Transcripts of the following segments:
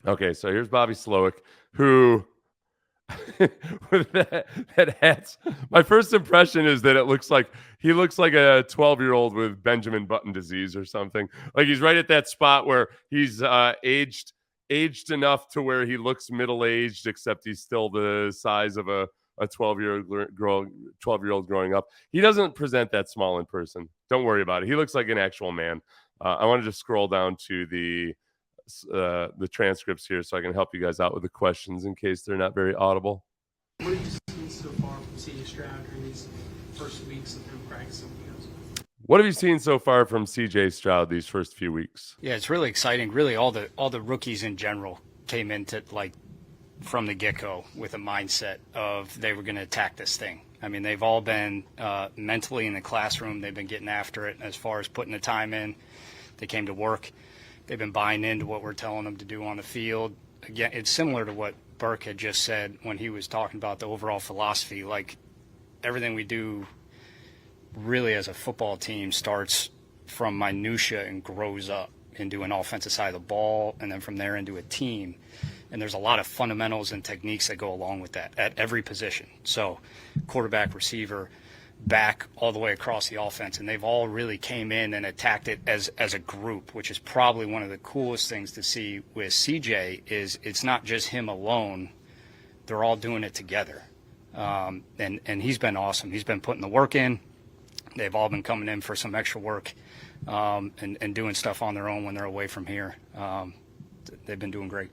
Okay, so here's Bobby Slowik, who with that hat. My first impression is that he looks like a 12-year-old with Benjamin Button disease or something. Like he's right at that spot where he's aged enough to where he looks middle-aged, except he's still the size of a 12-year-old growing up. He doesn't present that small in person. Don't worry about it. He looks like an actual man. I wanted to scroll down to the transcripts here so I can help you guys out with the questions in case they're not very audible. What have you seen so far from CJ Stroud during these first weeks of him practicing with you guys? What have you seen so far from CJ Stroud these first few weeks? Yeah, it's really exciting. Really, all the rookies in general came into from the get-go with a mindset of they were going to attack this thing. I mean, they've all been mentally in the classroom. They've been getting after it as far as putting the time in. They came to work. They've been buying into what we're telling them to do on the field. Again, it's similar to what Burke had just said when he was talking about the overall philosophy. Like, everything we do really as a football team starts from minutia and grows up into an offensive side of the ball, and then from there into a team. And there's a lot of fundamentals and techniques that go along with that at every position. So quarterback, receiver, back, all the way across the offense, and they've all really came in and attacked it as a group, which is probably one of the coolest things to see with CJ. Is it's not just him alone; they're all doing it together, and he's been awesome. He's been putting the work in. They've all been coming in for some extra work and doing stuff on their own when they're away from here. They've been doing great.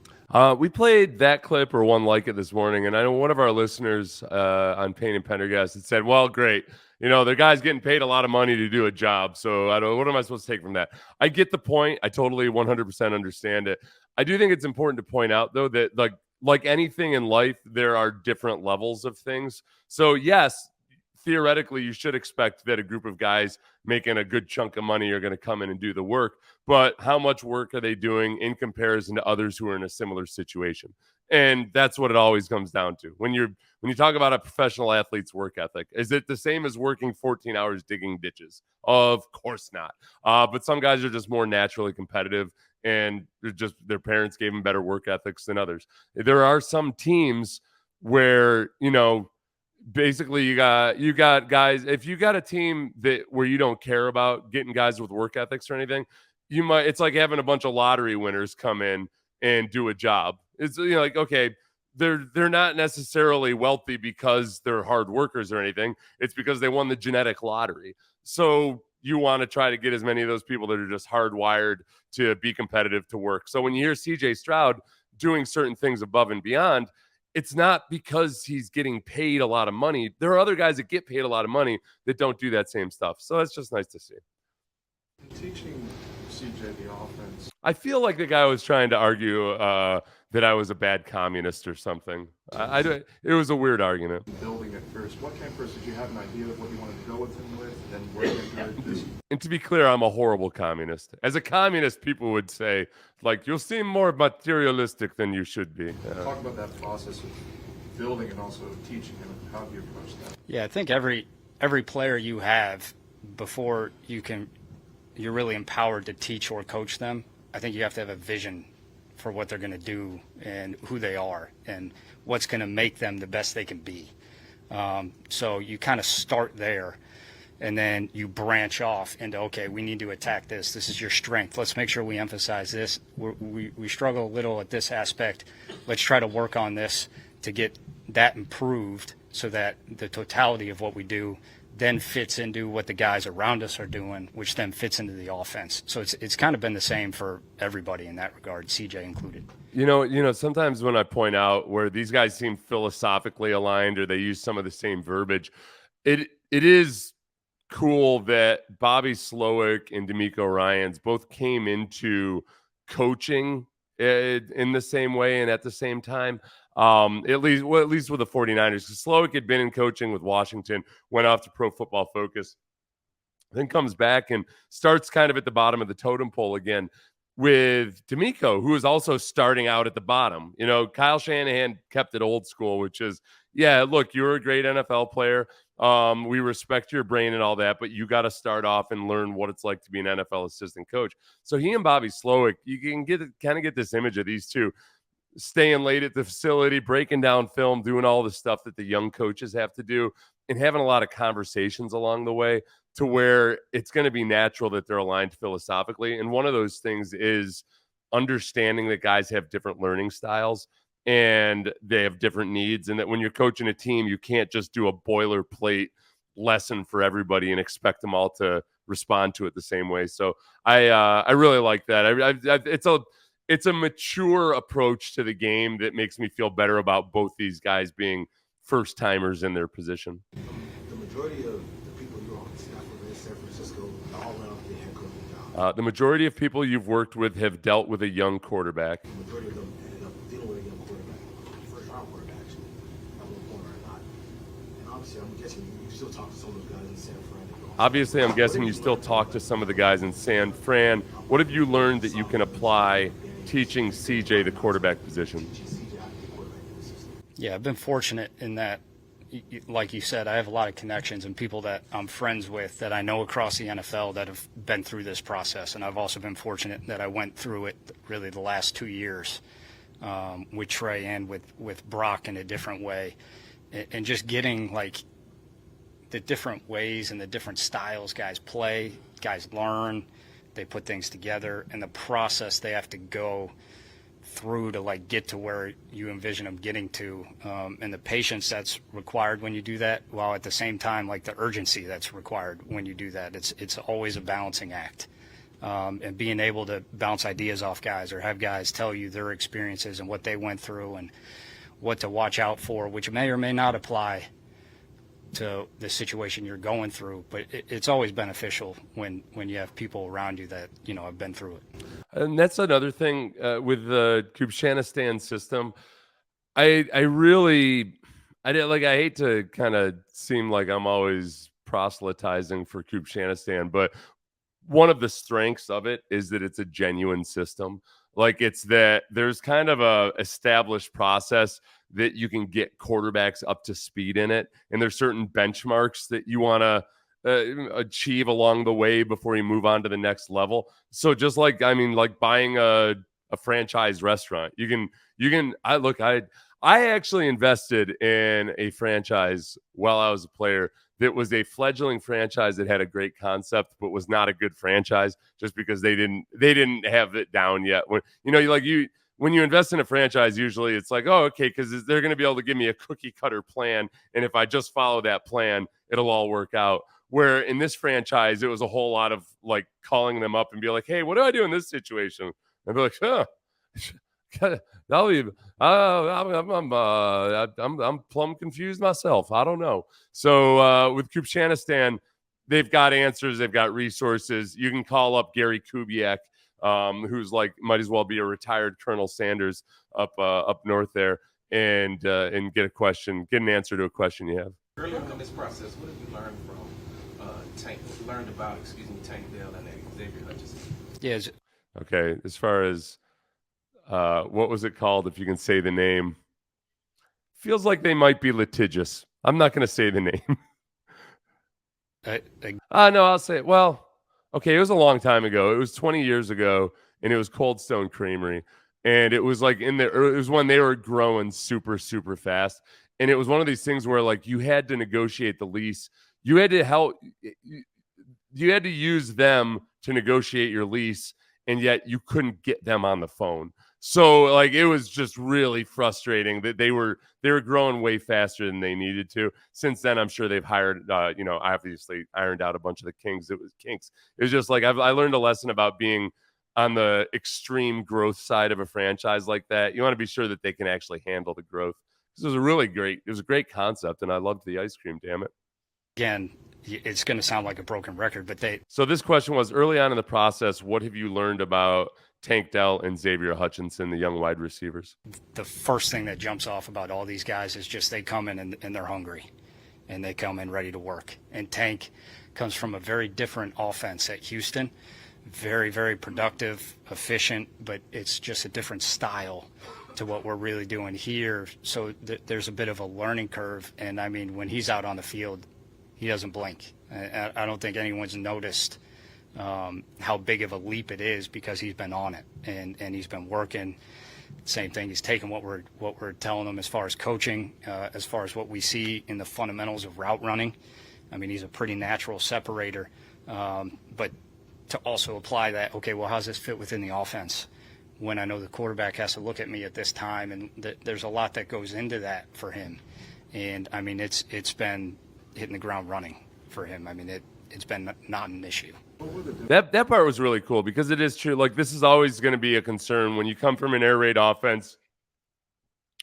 We played that clip or one like it this morning, and I know one of our listeners on Payne and Pendergast had said, well, great. You know, the guy's getting paid a lot of money to do a job, so what am I supposed to take from that? I get the point. I totally 100% understand it. I do think it's important to point out, though, that like anything in life, there are different levels of things. So, yes, theoretically, you should expect that a group of guys making a good chunk of money are going to come in and do the work. But how much work are they doing in comparison to others who are in a similar situation? And that's what it always comes down to. When you talk about a professional athlete's work ethic, is it the same as working 14 hours digging ditches? Of course not. But some guys are just more naturally competitive, and their parents gave them better work ethics than others. There are some teams where, basically you got guys. If you got a team where you don't care about getting guys with work ethics or anything, it's like having a bunch of lottery winners come in and do a job. It's like, okay, they're not necessarily wealthy because they're hard workers or anything. It's because they won the genetic lottery. So you want to try to get as many of those people that are just hardwired to be competitive to work. So when you hear CJ Stroud doing certain things above and beyond, it's not because he's getting paid a lot of money. There are other guys that get paid a lot of money that don't do that same stuff. So it's just nice to see. Teaching CJ the offense. I feel like the guy was trying to argue that I was a bad communist or something. It was a weird argument. Building it first. What came first? Did you have an idea of what you wanted to go with him with, and then working into it? And to be clear, I'm a horrible communist. As a communist, people would say, like, you'll seem more materialistic than you should be. Talk about that process of building and also teaching him. How do you approach that? Yeah, I think every player you have before you're really empowered to teach or coach them, I think you have to have a vision for what they're going to do and who they are and what's going to make them the best they can be. So you kind of start there, and then you branch off into, okay, we need to attack this. This is your strength. Let's make sure we emphasize this. We struggle a little at this aspect. Let's try to work on this to get that improved so that the totality of what we do then fits into what the guys around us are doing, which then fits into the offense. So it's kind of been the same for everybody in that regard, CJ included. Sometimes when I point out where these guys seem philosophically aligned or they use some of the same verbiage, it is cool that Bobby Slowik and D'Amico Ryans both came into coaching in the same way and at the same time. At least with the 49ers, because Slowik had been in coaching with Washington, went off to Pro Football Focus, then comes back and starts kind of at the bottom of the totem pole again with D'Amico, who is also starting out at the bottom. Kyle Shanahan kept it old school, which is, yeah, look, you're a great NFL player. We respect your brain and all that, but you got to start off and learn what it's like to be an NFL assistant coach. So he and Bobby Slowik, you can kind of get this image of these two. staying late at the facility, breaking down film, doing all the stuff that the young coaches have to do, and having a lot of conversations along the way to where it's going to be natural that they're aligned philosophically. And one of those things is understanding that guys have different learning styles and they have different needs, and that when you're coaching a team, you can't just do a boilerplate lesson for everybody and expect them all to respond to it the same way. So I really like that. It's a mature approach to the game that makes me feel better about both these guys being first timers in their position. The majority of the people you're on staff with in San Francisco all went off the head coaching job. The majority of people you've worked with have dealt with a young quarterback. The majority of them ended up dealing with a young quarterback, first round quarterback actually, at one point or not. And obviously, I'm guessing you still talk to some of those guys in San Fran. Obviously, I'm guessing you still talk to some of the guys in San Fran. What have you learned that you can apply teaching CJ the quarterback position? Yeah, I've been fortunate in that, like you said, I have a lot of connections and people that I'm friends with that I know across the NFL that have been through this process. And I've also been fortunate that I went through it really the last 2 years with Trey and with Brock in a different way. And just getting like the different ways and the different styles guys play, guys learn, they put things together, and the process they have to go through to like get to where you envision them getting to, and the patience that's required when you do that, while at the same time like the urgency that's required when you do that. It's always a balancing act, and being able to bounce ideas off guys or have guys tell you their experiences and what they went through and what to watch out for, which may or may not apply to the situation you're going through, but it's always beneficial when you have people around you that have been through it. And that's another thing with the Kubshanistan system. I hate to kind of seem like I'm always proselytizing for Kubshanistan, but one of the strengths of it is that it's a genuine system. Like, it's that there's kind of a established process that you can get quarterbacks up to speed in it. And there's certain benchmarks that you want to achieve along the way before you move on to the next level. So just like, like buying a franchise restaurant, I actually invested in a franchise while I was a player that was a fledgling franchise that had a great concept, but was not a good franchise just because they didn't have it down yet. When you invest in a franchise, usually it's like, oh, okay, because they're going to be able to give me a cookie cutter plan. And if I just follow that plan, it'll all work out. Where in this franchise, it was a whole lot of like calling them up and be like, hey, what do I do in this situation? And be like, I'm plumb confused myself. I don't know. So with Kubshanistan, they've got answers. They've got resources. You can call up Gary Kubiak, who's like might as well be a retired Colonel Sanders up north there, and get an answer to a question you have. Early on in this process, what have you learned from Tank Dell and Xavier Hutchinson? Yeah. Okay, as far as what was it called? If you can say the name, feels like they might be litigious. I'm not going to say the name. No, I'll say it. Well, okay, it was a long time ago. It was 20 years ago, and it was Cold Stone Creamery, and it was like it was when they were growing super, super fast, and it was one of these things where like you had to negotiate the lease. You had to help. You had to use them to negotiate your lease, and yet you couldn't get them on the phone. So like it was just really frustrating that they were growing way faster than they needed to. Since then, I'm sure they've hired, obviously ironed out a bunch of the kinks. It was just like I learned a lesson about being on the extreme growth side of a franchise like that. You want to be sure that they can actually handle the growth. It was a great concept, and I loved the ice cream. Damn it! Again, it's going to sound like a broken record, but So this question was early on in the process. What have you learned about Tank Dell and Xavier Hutchinson, the young wide receivers? The first thing that jumps off about all these guys is just they come in and they're hungry, and they come in ready to work. And Tank comes from a very different offense at Houston, very, very productive, efficient, but it's just a different style to what we're really doing here. So there's a bit of a learning curve. And I mean, when he's out on the field, he doesn't blink. I don't think anyone's noticed how big of a leap it is because he's been on it and he's been working Same thing. He's taken what we're telling him as far as coaching, as far as what we see in the fundamentals of route running. I mean, he's a pretty natural separator, but to also apply that, okay, well, how's this fit within the offense? When I know the quarterback has to look at me at this time, and there's a lot that goes into that for him. And I mean, it's been hitting the ground running for him. I mean, it's been not an issue. That part was really cool because it is true. Like, this is always going to be a concern when you come from an air raid offense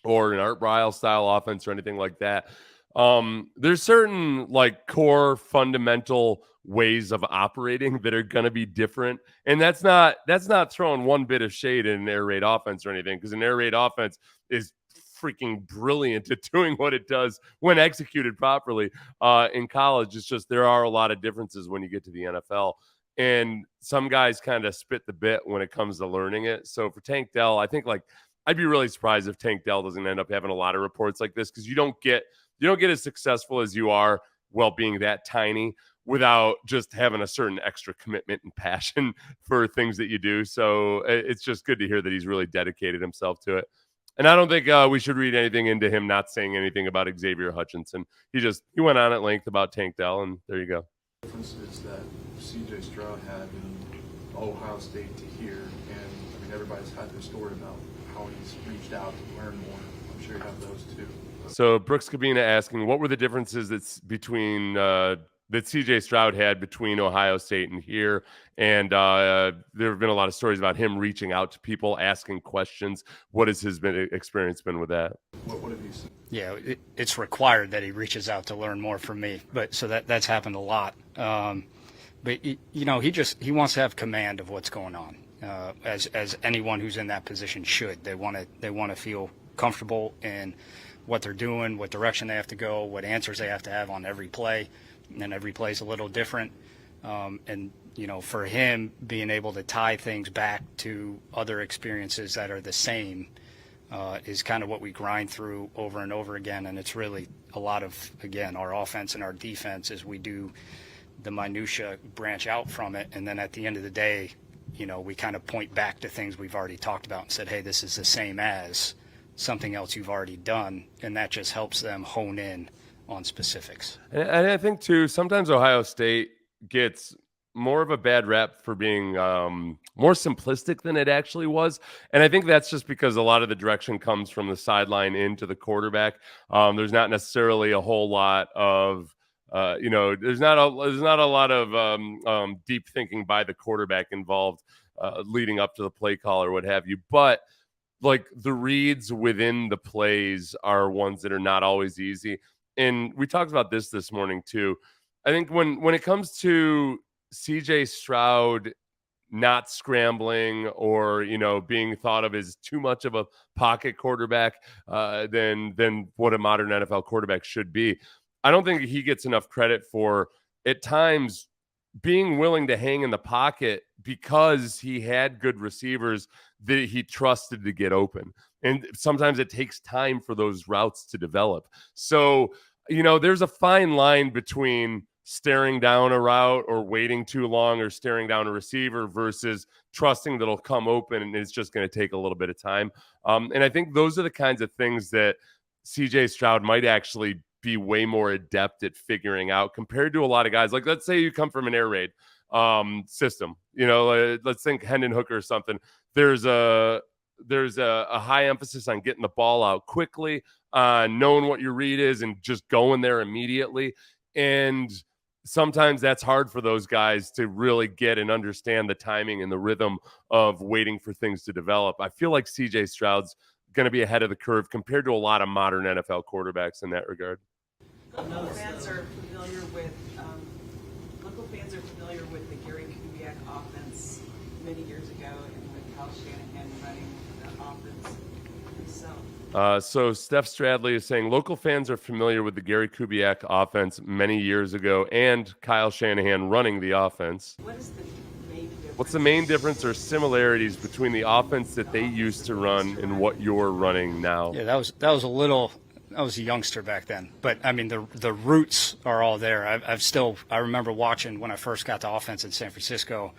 or an Art Briles style offense or anything like that. There's certain like core fundamental ways of operating that are going to be different. And that's not throwing one bit of shade in an air raid offense or anything, because an air raid offense is freaking brilliant at doing what it does when executed properly. In college, it's just there are a lot of differences when you get to the NFL. And some guys kind of spit the bit when it comes to learning it. So for Tank Dell, I think like I'd be really surprised if Tank Dell doesn't end up having a lot of reports like this, because you don't get as successful as you are while being that tiny without just having a certain extra commitment and passion for things that you do. So it's just good to hear that he's really dedicated himself to it. And I don't think we should read anything into him not saying anything about Xavier Hutchinson. He went on at length about Tank Dell, and there you go. The difference is that CJ Stroud had in Ohio State to here, and I mean everybody's had their story about how he's reached out to learn more. I'm sure you have those too. So Brooks Cabina asking, what were the differences that CJ Stroud had between Ohio State and here? And there have been a lot of stories about him reaching out to people, asking questions. What has his experience been with that? What have you seen? Yeah, it's required that he reaches out to learn more from me. But so that's happened a lot. But you know, he wants to have command of what's going on, as anyone who's in that position should. They want to feel comfortable in what they're doing, what direction they have to go, what answers they have to have on every play. And every play is a little different. And, you know, for him, being able to tie things back to other experiences that are the same is kind of what we grind through over and over again. And it's really a lot of, again, our offense and our defense as we do the minutia branch out from it. And then at the end of the day, you know, we kind of point back to things we've already talked about and said, hey, this is the same as something else you've already done. And that just helps them hone in on specifics. And I think too, sometimes Ohio State gets more of a bad rap for being more simplistic than it actually was. And I think that's just because a lot of the direction comes from the sideline into the quarterback. There's not necessarily a whole lot of there's not a lot of deep thinking by the quarterback involved leading up to the play call or what have you. But like the reads within the plays are ones that are not always easy. And we talked about this morning too. I think when it comes to CJ Stroud not scrambling or, you know, being thought of as too much of a pocket quarterback than what a modern NFL quarterback should be, I don't think he gets enough credit for at times being willing to hang in the pocket because he had good receivers that he trusted to get open. And sometimes it takes time for those routes to develop. So, you know, there's a fine line between staring down a route or waiting too long or staring down a receiver versus trusting that it'll come open and it's just going to take a little bit of time. And I think those are the kinds of things that CJ Stroud might actually be way more adept at figuring out compared to a lot of guys. Like, let's say you come from an air raid system, you know, let's think Hendon Hooker or something. There's a high emphasis on getting the ball out quickly, knowing what your read is and just going there immediately. And sometimes that's hard for those guys to really get and understand the timing and the rhythm of waiting for things to develop. I feel like CJ Stroud's going to be ahead of the curve compared to a lot of modern NFL quarterbacks in that regard. Local fans are familiar with the Gary Kubiak offense many years ago, and with Kyle Shanahan running the offense himself. So Steph Stradley is saying local fans are familiar with the Gary Kubiak offense many years ago and Kyle Shanahan running the offense. What is the main difference? What's the main difference or similarities between the offense that they used to run and what you're running now? Yeah, I was a youngster back then, but I mean the roots are all there. I remember watching when I first got to offense in San Francisco.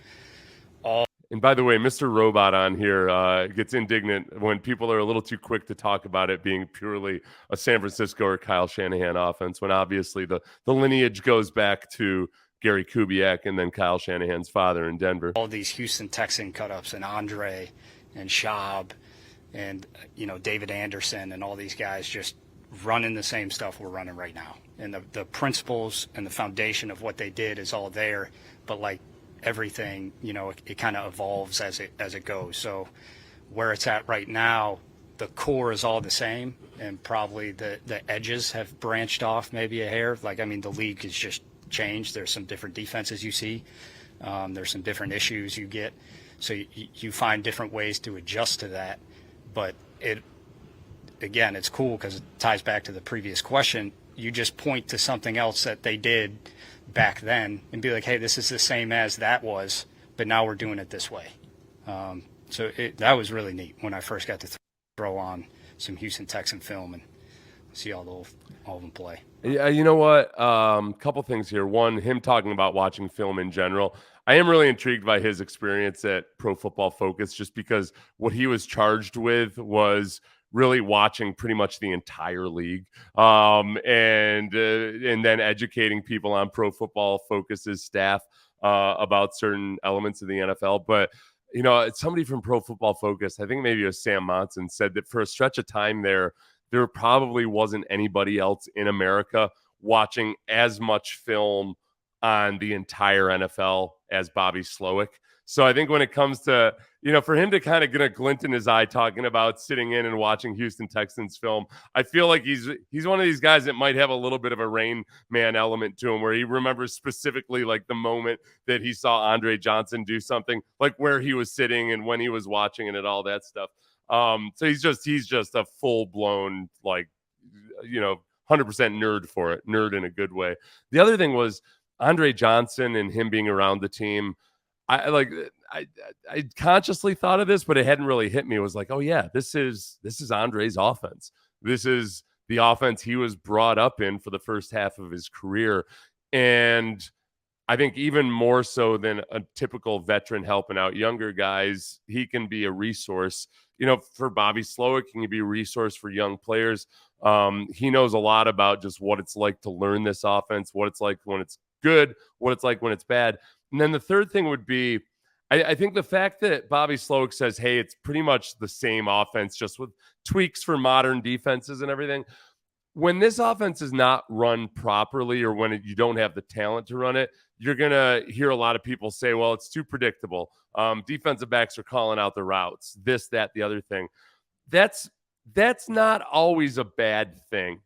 And by the way, Mr. Robot on here gets indignant when people are a little too quick to talk about it being purely a San Francisco or Kyle Shanahan offense, when obviously the lineage goes back to Gary Kubiak and then Kyle Shanahan's father in Denver. All these Houston Texan cut-ups and Andre and Schaub and, David Anderson and all these guys just running the same stuff we're running right now. And the principles and the foundation of what they did is all there, but like everything, it kind of evolves as it goes. So where it's at right now, the core is all the same, and probably the edges have branched off maybe a hair. The league has just changed. There's some different defenses you see. There's some different issues you get. So you find different ways to adjust to that. But it's cool because it ties back to the previous question. You just point to something else that they did back then and be like, hey, this is the same as that was, but now we're doing it this way. So that was really neat when I first got to throw on some Houston Texan film and see all of them play. Yeah, you know what? Couple things here. One, him talking about watching film in general. I am really intrigued by his experience at Pro Football Focus, just because what he was charged with was really watching pretty much the entire league, and then educating people on Pro Football Focus's staff about certain elements of the NFL. But somebody from Pro Football Focus, I think maybe it was Sam Monson, said that for a stretch of time there probably wasn't anybody else in America watching as much film on the entire NFL as Bobby Slowik. So I think when it comes to, for him to kind of get a glint in his eye talking about sitting in and watching Houston Texans film, I feel like he's one of these guys that might have a little bit of a Rain Man element to him, where he remembers specifically like the moment that he saw Andre Johnson do something, like where he was sitting and when he was watching it and all that stuff. So he's just a full blown, 100% nerd for it, nerd in a good way. The other thing was Andre Johnson and him being around the team. I consciously thought of this, but it hadn't really hit me. It was like, oh yeah, this is Andre's offense. This is the offense he was brought up in for the first half of his career. And I think even more so than a typical veteran helping out younger guys, he can be a resource. For Bobby Slowik, he can be a resource for young players. He knows a lot about just what it's like to learn this offense, what it's like when it's good, what it's like when it's bad. And then the third thing would be, I think the fact that Bobby Slowik says, hey, it's pretty much the same offense, just with tweaks for modern defenses and everything. When this offense is not run properly, or when you don't have the talent to run it, you're going to hear a lot of people say, well, it's too predictable. Defensive backs are calling out the routes, this, that, the other thing. That's not always a bad thing.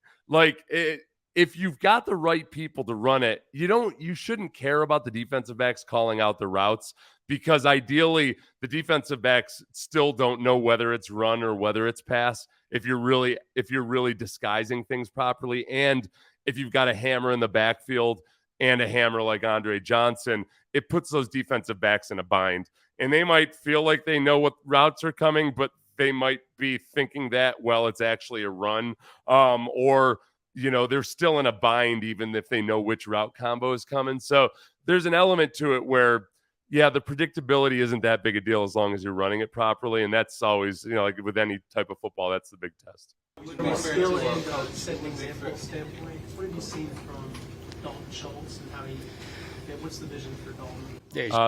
If you've got the right people to run it, you shouldn't care about the defensive backs calling out the routes, because ideally the defensive backs still don't know whether it's run or whether it's pass. If you're really disguising things properly, and if you've got a hammer in the backfield and a hammer like Andre Johnson, it puts those defensive backs in a bind. And they might feel like they know what routes are coming, but they might be thinking that, well, it's actually a run, or they're still in a bind even if they know which route combo is coming. So there's an element to it where, yeah, the predictability isn't that big a deal as long as you're running it properly. And that's always, like with any type of football, that's the big test. From a skill and setting example standpoint, what have you seen from Dalton Schultz and what's the vision for Dalton?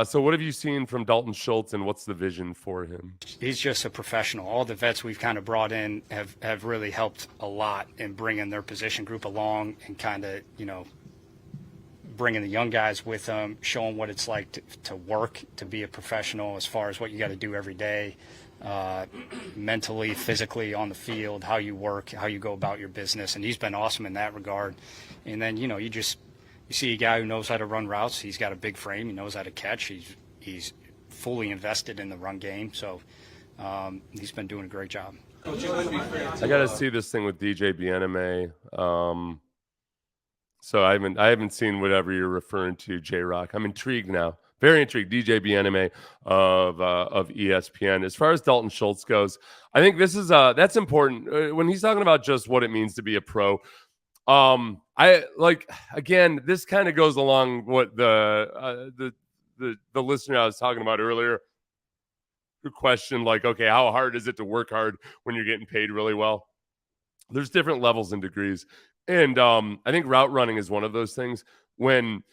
So what have you seen from Dalton Schultz, and what's the vision for him? He's just a professional. All the vets we've kind of brought in have really helped a lot in bringing their position group along, and kind of, bringing the young guys with them, showing what it's like to work, to be a professional as far as what you got to do every day, mentally, physically on the field, how you work, how you go about your business. And he's been awesome in that regard. And then, you see a guy who knows how to run routes. He's got a big frame. He knows how to catch. He's fully invested in the run game. So he's been doing a great job. I got to see this thing with DJ Bieneme. So I haven't seen whatever you're referring to, J-Rock. I'm intrigued now. Very intrigued. DJ Bieneme of ESPN. As far as Dalton Schultz goes, I think this is that's important when he's talking about just what it means to be a pro. Again, this kind of goes along what the listener I was talking about earlier. question like, okay, how hard is it to work hard when you're getting paid really well? There's different levels and degrees. And I think route running is one of those things when,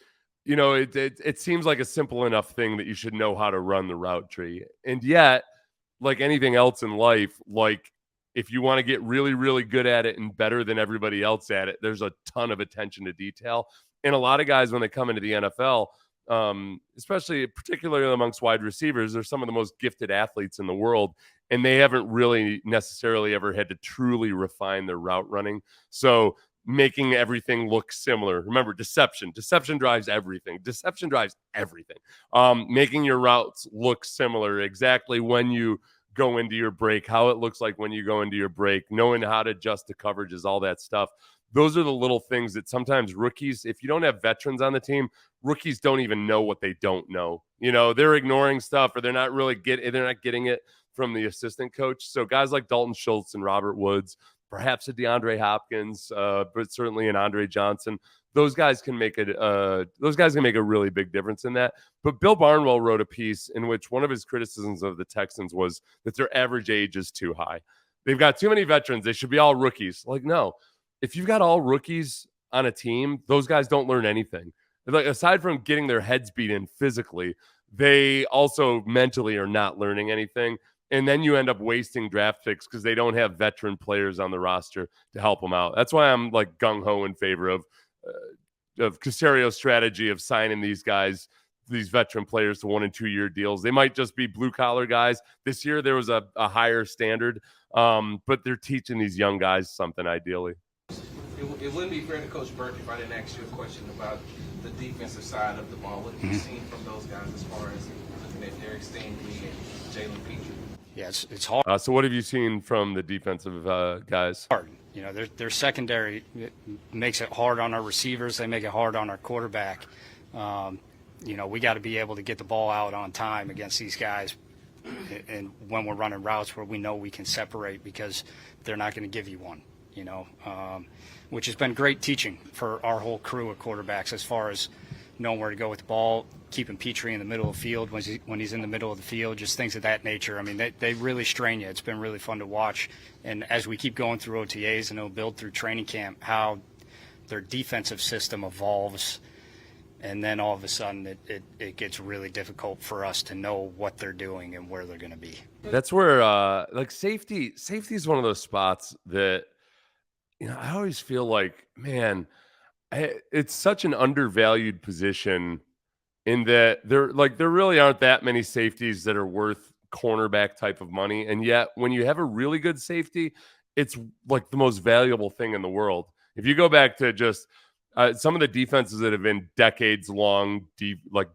it seems like a simple enough thing that you should know how to run the route tree. And yet, like anything else in life, like if you want to get really, really good at it and better than everybody else at it, there's a ton of attention to detail. And a lot of guys, when they come into the NFL, especially particularly amongst wide receivers, they're some of the most gifted athletes in the world, and they haven't really necessarily ever had to truly refine their route running. So making everything look similar. Remember, deception drives everything. Making your routes look similar, exactly when you go into your break, how it looks like when you go into your break, knowing how to adjust the coverages, all that stuff. Those are the little things that sometimes rookies, if you don't have veterans on the team, rookies don't even know what they don't know. They're ignoring stuff, or they're not getting it from the assistant coach. So guys like Dalton Schultz and Robert Woods, perhaps a DeAndre Hopkins, but certainly an Andre Johnson, those guys can make a really big difference in that. But Bill Barnwell wrote a piece in which one of his criticisms of the Texans was that their average age is too high. They've got too many veterans. They should be all rookies. Like, no. If you've got all rookies on a team, those guys don't learn anything. Like, aside from getting their heads beat in physically, they also mentally are not learning anything. And then you end up wasting draft picks because they don't have veteran players on the roster to help them out. That's why I'm like gung-ho in favor of Casario's strategy of signing these guys, these veteran players, to 1 and 2 year deals. They might just be blue collar guys. This year there was a higher standard, but they're teaching these young guys something ideally. It wouldn't be fair to Coach Burke if I didn't ask you a question about the defensive side of the ball. What have you seen from those guys as far as looking at Derek Stingley and Jalen Petrie? Yeah, it's hard. So what have you seen from the defensive guys? Hard. Their secondary makes it hard on our receivers. They make it hard on our quarterback. We got to be able to get the ball out on time against these guys, and when we're running routes where we know we can separate, because they're not going to give you one. Which has been great teaching for our whole crew of quarterbacks as far as knowing where to go with the ball, keeping Petrie in the middle of the field when he's in the middle of the field, just things of that nature. I mean, they really strain you. It's been really fun to watch. And as we keep going through OTAs and it'll build through training camp, how their defensive system evolves, and then all of a sudden it gets really difficult for us to know what they're doing and where they're going to be. That's where safety is one of those spots that, I always feel like, man, it's such an undervalued position in that there really aren't that many safeties that are worth cornerback type of money. And yet when you have a really good safety, it's like the most valuable thing in the world. If you go back to just some of the defenses that have been decades long,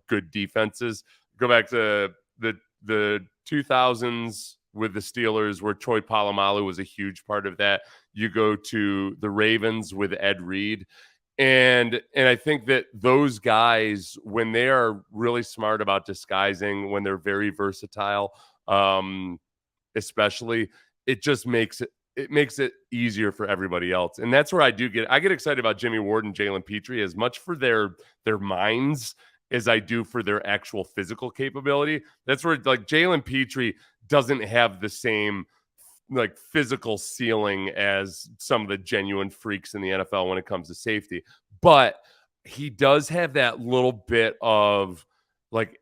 good defenses, go back to the 2000s with the Steelers, where Troy Polamalu was a huge part of that. You go to the Ravens with Ed Reed. And I think that those guys, when they are really smart about disguising, when they're very versatile, especially, it just makes it easier for everybody else. And that's where I get excited about Jimmy Ward and Jalen Petrie, as much for their minds as I do for their actual physical capability. That's where, like, Jalen Petrie doesn't have the same physical ceiling as some of the genuine freaks in the NFL when it comes to safety, but he does have that little bit of like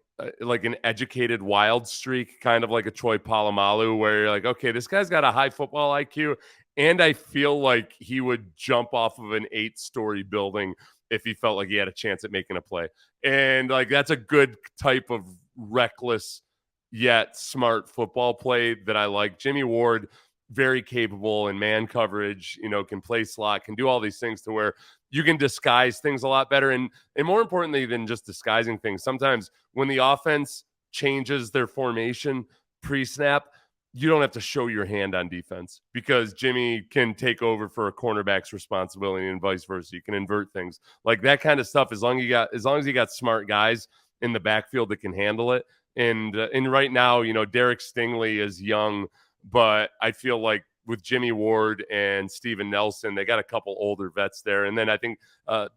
an educated wild streak, kind of like a Troy Polamalu, where you're like, okay, this guy's got a high football IQ, and I feel like he would jump off of an 8-story building if he felt like he had a chance at making a play. And that's a good type of reckless yet smart football play that I like. Jimmy Ward, very capable in man coverage, can play slot, can do all these things to where you can disguise things a lot better. And more importantly than just disguising things, sometimes when the offense changes their formation pre-snap, you don't have to show your hand on defense, because Jimmy can take over for a cornerback's responsibility and vice versa. You can invert things like that kind of stuff. As long as you got smart guys in the backfield that can handle it. And right now, Derek Stingley is young, but I feel like with Jimmy Ward and Steven Nelson, they got a couple older vets there. And then I think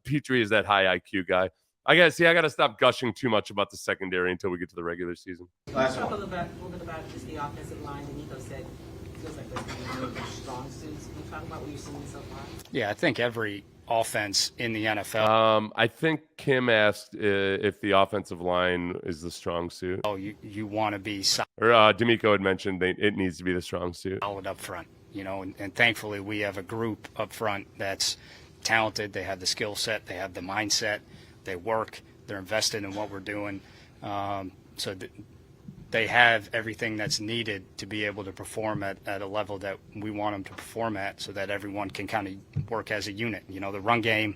Petrie is that high IQ guy. I gotta stop gushing too much about the secondary until we get to the regular season. Let's talk a little bit about just the offensive line. And Nico said it feels like there's one of their strong suits. Can you talk about what you're seeing so far? Yeah, I think every offense in the NFL. I think Kim asked if the offensive line is the strong suit. Oh, you want to be Or D'Amico had mentioned it needs to be the strong suit. solid up front, and thankfully we have a group up front that's talented. They have the skill set, they have the mindset, they work, they're invested in what we're doing. They have everything that's needed to be able to perform at a level that we want them to perform at, so that everyone can kind of work as a unit. The run game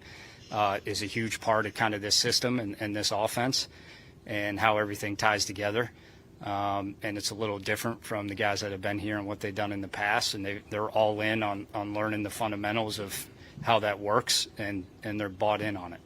is a huge part of kind of this system and this offense and how everything ties together. And it's a little different from the guys that have been here and what they've done in the past, and they're all in on learning the fundamentals of how that works, and they're bought in on it.